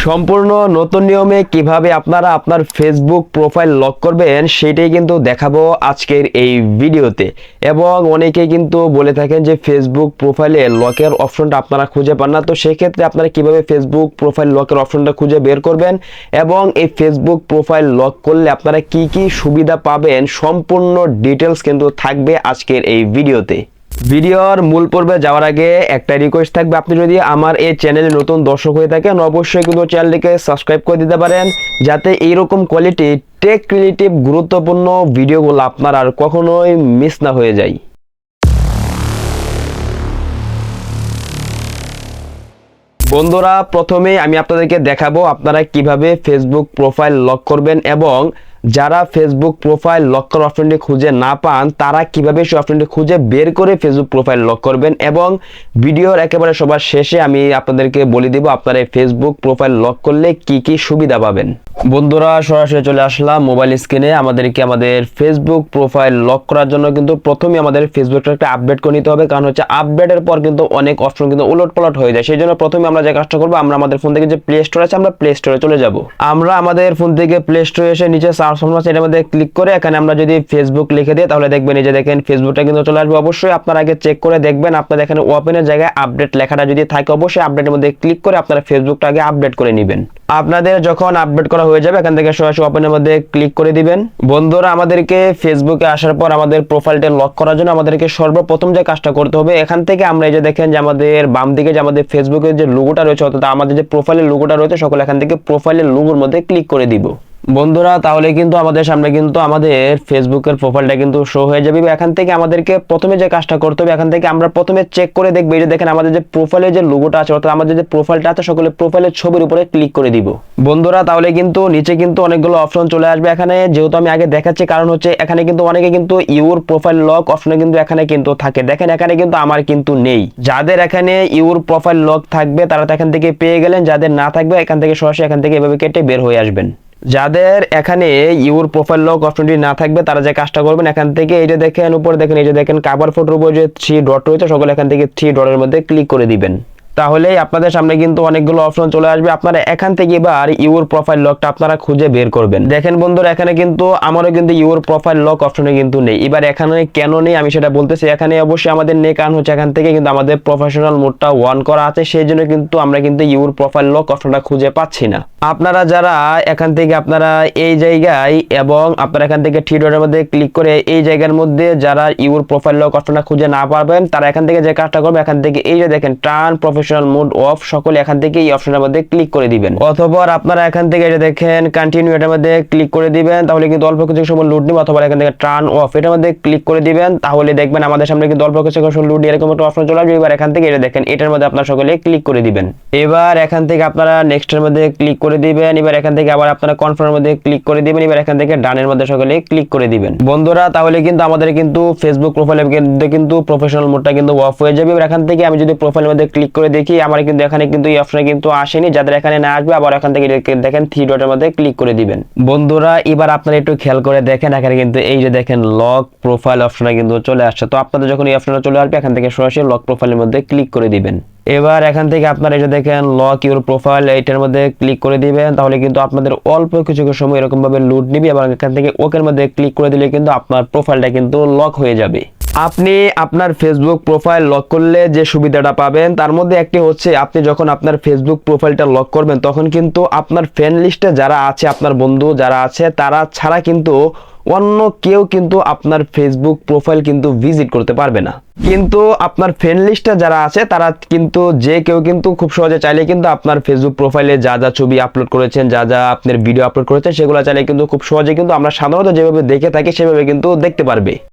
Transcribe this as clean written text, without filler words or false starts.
সম্পূর্ণ নতুন নিয়মে কিভাবে আপনারা আপনার ফেসবুক প্রোফাইল লক করবেন সেটাই কিন্তু দেখাবো আজকের এই ভিডিওতে। এবং অনেকে কিন্তু বলে থাকেন যে ফেসবুক প্রোফাইলে লকের অপশনটা আপনারা খুঁজে পান না, তো সেক্ষেত্রে আপনারা কিভাবে ফেসবুক প্রোফাইল লকের অপশনটা খুঁজে বের করবেন এবং এই ফেসবুক প্রোফাইল লক করলে আপনারা কি কি সুবিধা পাবেন সম্পূর্ণ ডিটেলস কিন্তু থাকবে আজকের এই ভিডিওতে। ভিডিওর মূল পর্বে যাওয়ার আগে একটা রিকোয়েস্ট থাকবে, আপনি যদি আমার এই চ্যানেলে নতুন দর্শক হয়ে থাকেন অবশ্যই কিন্তু চ্যানেলটিকে সাবস্ক্রাইব করে দিতে পারেন, যাতে এইরকম কোয়ালিটি টেক রিলেটিভ গুরুত্বপূর্ণ ভিডিওগুলো আপনার আর কখনোই মিস না হয়ে যায়। বন্ধুরা, প্রথমে আমি আপনাদেরকে দেখাবো আপনারা কিভাবে ফেসবুক প্রোফাইল লক করবেন এবং যারা ফেসবুক প্রোফাইল লক করার অপশনটি খুঁজে না পান তারা কিভাবে সেই অপশনটি খুঁজে বের করে ফেসবুক প্রোফাইল লক করবেন। এবং ভিডিওর একেবারে সবার শেষে আমি আপনাদেরকে বলে দিব আপনারা ফেসবুক প্রোফাইল লক করলে কি কি সুবিধা পাবেন। বন্ধুরা, সরাসরি চলে আসলাম মোবাইল স্ক্রিনে। আমাদের ফেসবুক প্রোফাইল লক করার জন্য কিন্তু প্রথমে আমাদের ফেসবুকটা একটা আপডেট করে নিতে হবে, কারণ হচ্ছে আপডেটের পর কিন্তু অনেক অপশন কিন্তু উলটপালট হয়ে যায়। সেই জন্য প্রথমে আমরা যে কাজটা করবো, আমরা আমাদের ফোন থেকে যে প্লে স্টোর আছে আমরা প্লে স্টোরে চলে যাব। আমরা আমাদের ফোন থেকে প্লে স্টোরে এসে নিচে সার্চ অপশন আছে, এটার মধ্যে ক্লিক করে এখানে আমরা যদি ফেসবুক লিখে দিই তাহলে দেখবেন এই যে দেখেন ফেসবুকটা কিন্তু চলে আসবে। অবশ্যই আপনারা আগে চেক করে দেখবেন আপনাদের এখানে ওপেনের জায়গায় আপডেট লেখাটা যদি থাকে অবশ্যই আপডেটের মধ্যে ক্লিক করে আপনারা ফেসবুকটা আগে আপডেট করে নেবেন। আপনাদের যখন আপডেট করা হয়ে যাবে এখান থেকে সরাসরি ওপেনের মধ্যে ক্লিক করে দিবেন। বন্ধুরা, আমাদেরকে ফেসবুকে আসার পর আমাদের প্রোফাইলটা লক করার জন্য আমাদেরকে সর্বপ্রথম যে কাজটা করতে হবে, এখান থেকে আমরা এই যে দেখেন যে আমাদের বাম দিকে যে আমাদের ফেসবুকের যে লোগোটা রয়েছে অর্থাৎ আমাদের যে প্রোফাইলের লোগোটা রয়েছে সকলে এখান থেকে প্রোফাইলের লোগোর মধ্যে ক্লিক করে দিব। বন্ধুরা, তাহলে কিন্তু আমাদের সামনে কিন্তু আমাদের ফেসবুকের প্রোফাইলটা কিন্তু শো হয়ে যাবে। এখান থেকে আমাদেরকে প্রথমে যে কাজটা করতে হবে, এখান থেকে আমরা প্রথমে চেক করে দেখব এই যে দেখেন আমাদের যে প্রোফাইলের যে লোগোটা আছে অর্থাৎ আমাদের যে প্রোফাইলটা আছে সকলে প্রোফাইলের ছবির উপরে ক্লিক করে দিব। বন্ধুরা, তাহলে কিন্তু নিচে কিন্তু অনেকগুলো অপশন চলে আসবে। এখানে যেহেতু আমি আগে দেখাচ্ছি কারণ হচ্ছে এখানে কিন্তু অনেকে কিন্তু ইউর প্রোফাইল লক অপশনে কিন্তু এখানে কিন্তু থাকে, দেখেন এখানে কিন্তু আমার কিন্তু নেই। যাদের এখানে ইউর প্রোফাইল লক থাকবে তারা তো এখান থেকে পেয়ে গেলেন, যাদের না থাকবে এখান থেকে সরাসরি এখান থেকে এভাবে কেটে বের হয়ে আসবেন। যাদের এখানে ইউর প্রোফাইল লক অপশনটি না থাকবে তারা যে কাজটা করবেন, এখান থেকে এই যে দেখেন উপরে দেখেন এই যে দেখেন কভার ফটোর উপর যে 3 ডট রয়েছে সকলে এখান থেকে 3 ডটের মধ্যে ক্লিক করে দিবেন। তাহলেই আপনাদের সামনে কিন্তু অনেকগুলো অপশন চলে আসবে। আপনারা এখান থেকে এবার ইউর প্রোফাইল লকটা আপনারা খুঁজে বের করবেন। দেখেন বন্ধুরা, এখানে কিন্তু আমারও কিন্তু ইউর প্রোফাইল লক অপশনে কিন্তু নেই। এবার এখানে কেন নেই আমি সেটা বলতেছি। এখানে অবশ্যই আমাদের নেই, কারণ হচ্ছে এখান থেকে কিন্তু আমাদের প্রফেশনাল মোডটা অন করা আছে, সেই জন্য কিন্তু আমরা কিন্তু ইউর প্রোফাইল লক অপশনটা খুঁজে পাচ্ছি না। আপনারা যারা এখান থেকে আপনারা এই জায়গায় এবং আপনারা এখান থেকে 3 ডটের মধ্যে ক্লিক করে এই জায়গার মধ্যে যারা ইউর প্রোফাইল লক অপশনটা খুঁজে না পারবেন তারা এখান থেকে যে কাজটা করবে, এখান থেকে এই যে দেখেন টার্ন প্রফেশনাল মোড অফ সকলে এখান থেকে এই অপশনের মধ্যে ক্লিক করে দিবেন। অথবা আপনারা এখান থেকে এই যে দেখেন কন্টিনিউ এটার মধ্যে ক্লিক করে দিবেন, তাহলে কিন্তু অল্প কিছু সময় লোড নিবে। অথবা এখান থেকে টার্ন অফ এটার মধ্যে ক্লিক করে দিবেন, তাহলে দেখবেন আমাদের সামনে কিন্তু অল্প কিছু সময় লোড নিয়ে এরকম একটা অপশন চলে আসবে। এবার এখান থেকে এটা দেখেন এটার মধ্যে আপনারা সকলে ক্লিক করে দিবেন। এবার এখান থেকে আপনারা নেক্সট এর মধ্যে ক্লিক করে দিবেন। এবার এখান থেকে আবার আপনারা কনফার্মের মধ্যে ক্লিক করে দিবেন। এবার এখান থেকে ডানের মধ্যে সকলে ক্লিক করে দিবেন। বন্ধুরা, তাহলে কিন্তু আমাদের কিন্তু ফেসবুক প্রোফাইলের মধ্যে কিন্তু প্রফেশনাল মোডটা কিন্তু অফ হয়ে যাবে। এবার এখান থেকে আমি যদি প্রোফাইলের মধ্যে ক্লিক করে দেখি আমার কিন্তু এখানে কিন্তু এই অপশনে কিন্তু আসেনি। যাদের এখানে না আসবে আবার এখান থেকে দেখেন 3 ডটের মধ্যে ক্লিক করে দিবেন। বন্ধুরা, এবার আপনারা একটু খেয়াল করে দেখেন এখানে কিন্তু এই যে দেখেন লক প্রোফাইল অপশনে কিন্তু চলে আসছে। তো আপনাদের যখন এই অপশনটা চলে আসবে এখান থেকে সরাসরি লক প্রোফাইলের মধ্যে ক্লিক করে দিবেন। এবার এখান থেকে আপনারা এই যে দেখেন লক ইউর প্রোফাইল এইটার মধ্যে ক্লিক করে দিবেন, তাহলে কিন্তু আপনাদের অল্প কিছু সময় এরকম ভাবে লুট নিবে এবং এখান থেকে ওকের মধ্যে ক্লিক করে দিলে কিন্তু আপনার প্রোফাইলটা কিন্তু লক হয়ে যাবে। আপনি আপনার ফেসবুক প্রোফাইল লক করলে যে সুবিধাটা পাবেন তার মধ্যে একটি হচ্ছে, আপনি যখন আপনার ফেসবুক প্রোফাইলটা লক করবেন তখন কিন্তু আপনার ফ্রেন্ড লিস্টে যারা আছে আপনার বন্ধু যারা আছে তারা ছাড়া কিন্তু অন্য কেউ কিন্তু আপনার ফেসবুক প্রোফাইল কিন্তু ভিজিট করতে পারবে না। কিন্তু আপনার ফ্রেন্ড লিস্টে যারা আছে তারা কিন্তু যে কেউ কিন্তু খুব সহজে চাইলে কিন্তু আপনার ফেসবুক প্রোফাইলে যা যা ছবি আপলোড করেছেন যা যা আপনার ভিডিও আপলোড করেছেন সেগুলো চাইলে কিন্তু খুব সহজে কিন্তু আমরা সাধারণত যেভাবে দেখে থাকি সেভাবে কিন্তু দেখতে পারবে।